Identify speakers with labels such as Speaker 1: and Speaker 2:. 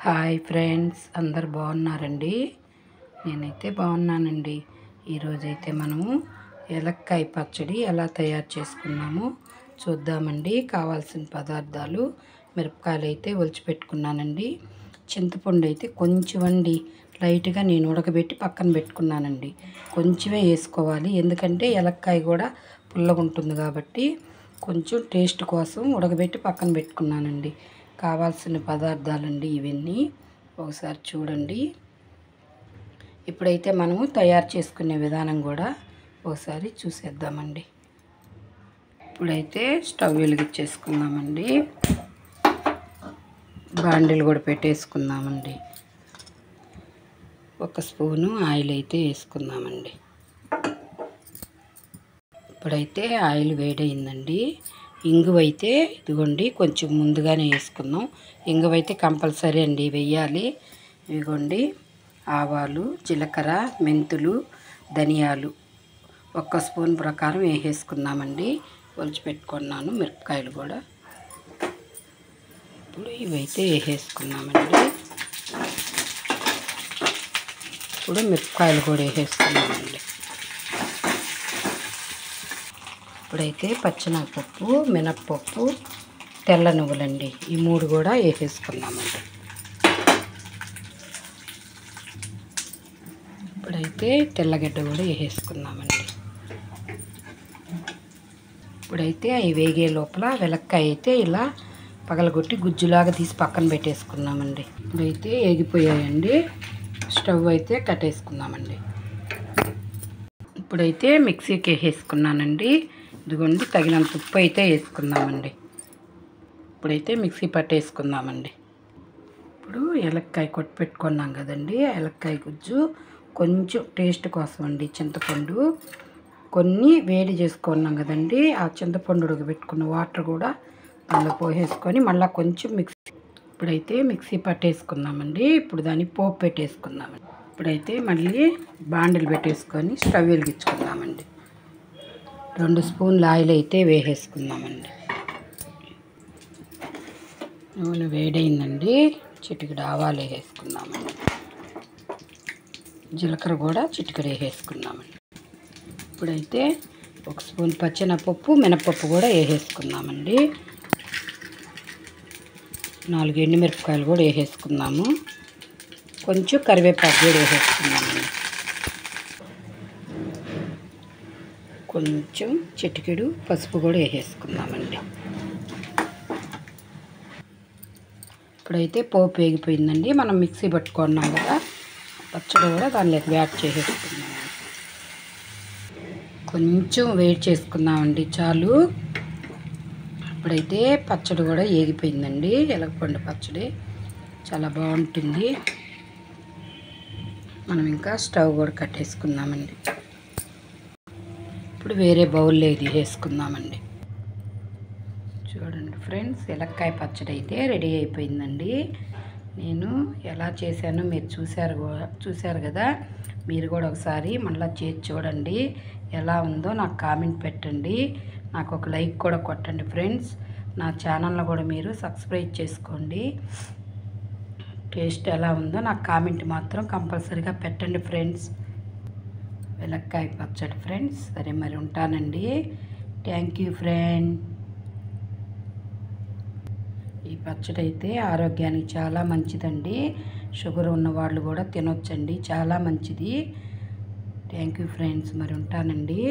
Speaker 1: Hi friends, అందరు బాగున్నారండి? నేనైతే బాగున్నానండి. ఈరోజైతే మనము ఏలక్కాయ పచ్చడి ఎలా తయారు చేసుకున్నామో చూద్దామండి. కావాల్సిన పదార్థాలు: మిరపకాయలు అయితే ఒలిచిపెట్టుకున్నానండి. చింతపండు అయితే కొంచెం అండి, లైట్గా నేను ఉడకబెట్టి పక్కన పెట్టుకున్నానండి. కొంచెమే వేసుకోవాలి, ఎందుకంటే ఏలక్కాయ కూడా పుల్లగా ఉంటుంది కాబట్టి కొంచెం టేస్ట్ కోసం ఉడకబెట్టి పక్కన పెట్టుకున్నానండి. కావాల్సిన పదార్థాలండి ఇవన్నీ, ఒకసారి చూడండి. ఇప్పుడైతే మనము తయారు చేసుకునే విధానం కూడా ఒకసారి చూసేద్దామండి. ఇప్పుడైతే స్టవ్ వెలిగించేసుకుందామండి. బాండిలు కూడా పెట్టేసుకుందామండి. 1 స్పూను ఆయిల్ అయితే వేసుకుందామండి. ఇప్పుడైతే ఆయిల్ వేడైందండి. ఇంగువైతే ఇదిగోండి కొంచెం ముందుగానే వేసుకుందాం. ఇంగువైతే కంపల్సరీ అండి వేయాలి. ఇదిగోండి ఆవాలు, జీలకర్ర, మెంతులు, ధనియాలు 1 స్పూన్ ప్రకారం వేసేసుకున్నామండి. ఒలిచిపెట్టుకున్నాను మిరపకాయలు కూడా. ఇప్పుడు ఇవైతే వేసేసుకున్నామండి. ఇప్పుడు మిరపకాయలు కూడా వేసేసుకున్నామండి. ఇప్పుడైతే పచ్చెనగపప్పు, మినప్పప్పు, తెల్ల నువ్వులండి, ఈ 3 కూడా వేసేసుకున్నామండి. ఇప్పుడైతే తెల్లగడ్డ కూడా వేసేసుకున్నామండి. ఇప్పుడైతే అవి వేగే లోపల వెలక్కాయ అయితే ఇలా పగలగొట్టి గుజ్జులాగా తీసి పక్కన పెట్టేసుకున్నామండి. ఇప్పుడైతే వేగిపోయాయండి. స్టవ్ అయితే కట్టేసుకున్నామండి. ఇప్పుడైతే మిక్సీకి వేసేసుకున్నానండి. ఇదిగోండి తగినంత ఉప్పు అయితే వేసుకుందామండి. ఇప్పుడైతే మిక్సీ పట్టేసుకుందామండి. ఇప్పుడు ఏలక్కాయ కొట్టి పెట్టుకున్నాం కదండి, ఏలక్కాయ గుజ్జు కొంచెం టేస్ట్ కోసం అండి. చింతపండు కొన్ని వేడి చేసుకున్నాం కదండి, ఆ చింతపండు ఉడకబెట్టుకున్న వాటర్ కూడా దానిలో పోసేసుకొని మళ్ళీ కొంచెం ఇప్పుడైతే మిక్సీ పట్టేసుకుందామండి. ఇప్పుడు దాన్ని పోపు పెట్టేసుకుందామండి. ఇప్పుడైతే మళ్ళీ బాండిల్ పెట్టేసుకొని స్టవ్ వెలిగించుకుందామండి. 2 స్పూన్ల ఆయిల్ అయితే వేసేసుకుందామండి. నూనె వేడైందండి. చిటికెడు ఆవాలు వేసేసుకుందామండి. జీలకర్ర కూడా చిటికెడు వేసేసుకుందామండి. ఇప్పుడైతే 1 స్పూన్ పచ్చెనగపప్పు, మినపప్పు కూడా వేసేసుకుందామండి. 4 ఎండుమిరపకాయలు కూడా వేసేసుకుందాము. కొంచెం కరివేపాకు కూడా వేసేసుకుందామండి. కొంచెం చిటికెడు పసుపు కూడా వేసేసుకుందామండి. ఇప్పుడైతే పోపు వేగిపోయిందండి. మనం మిక్సీ పట్టుకున్నాం కదా పచ్చడి కూడా దానిలోకి యాడ్ చేసేసుకుందాం. కొంచెం వేడి చేసుకుందామండి, చాలు. ఇప్పుడైతే పచ్చడి కూడా వేగిపోయిందండి. ఎలగపండు పచ్చడి చాలా బాగుంటుంది. మనం ఇంకా స్టవ్ కూడా కట్టేసుకుందామండి. ఇప్పుడు వేరే బౌల్లో ఇది వేసుకుందామండి. చూడండి ఫ్రెండ్స్, ఏలక్కాయ పచ్చడి అయితే రెడీ అయిపోయిందండి. నేను ఎలా చేశానో మీరు చూశారు కదా. మీరు కూడా ఒకసారి మళ్ళీ చేసి చూడండి. ఎలా ఉందో నాకు కామెంట్ పెట్టండి. నాకు ఒక లైక్ కూడా కొట్టండి ఫ్రెండ్స్. నా ఛానల్ని కూడా మీరు సబ్స్క్రైబ్ చేసుకోండి. టేస్ట్ ఎలా ఉందో నాకు కామెంట్ మాత్రం కంపల్సరీగా పెట్టండి ఫ్రెండ్స్. ఏలక్కాయ పచ్చడి ఫ్రెండ్స్. సరే మరి ఉంటానండి. Thank you friend. ఈ పచ్చడి అయితే ఆరోగ్యానికి చాలా మంచిదండి. షుగర్ ఉన్న వాళ్ళు కూడా తినొచ్చండి, చాలా మంచిది. Thank you friends. మరి ఉంటానండి.